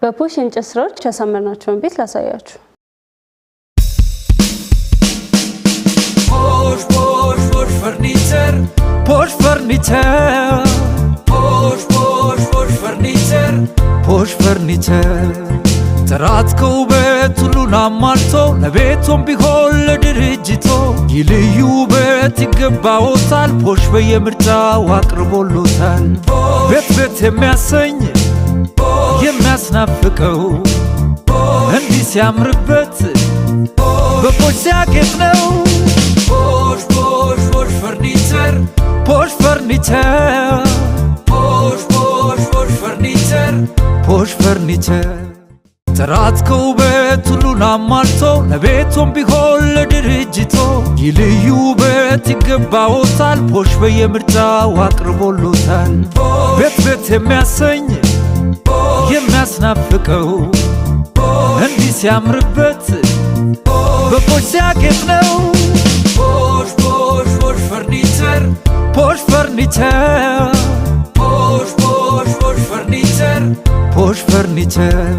በፖሽ የእንጨት ስራዎች ያሳመርናቸውን ቤት ላሳያችሁ። ፖሽ ፖሽ ፖሽ ፈርኒቸር ፖሽ ፈርኒቸር ፖሽ ፖሽ ፖሽ ፈርኒቸር ፖሽ ፈርኒቸር ጥራት ከውበት ሁሉን አሟልቶ ለቤቶም ቢሆን ለድርጅቶ ይልዩ ውበት ይገባዎታል። ፖሽ በየምርጫው አቅርቦሎታል። ቤት ቤት የሚያሰኝ የሚያስናፍቀው እንዲህ ሲያምርበት በፖሽ ሲያጌጥ ነው። ፖሽ ፖሽ ፖሽ ፈርኒቸር ፖሽ ፈርኒቸር ፖሽ ፖሽ ፖሽ ፈርኒቸር ፖሽ ፈርኒቸር ጥራት ከውበት ሁሉን አሟልቶ ለቤቶም ቢሆን ለድርጅቶ ይልዩ ውበት ይገባዎታል። ፖሽ በየምርጫው አቅርቦሎታል። ቤት ቤት የሚያሰኝ የሚያስናፍቀው እንዲህ ሲያምርበት በፖሽ ሲያጌጥ ነው። ፖሽ ፖሽ ፖሽ ፈርኒቸር ፖሽ ፈርኒቸር ፖሽ ፖሽ ፖሽ ፈርኒቸር ፖሽ ፈርኒቸር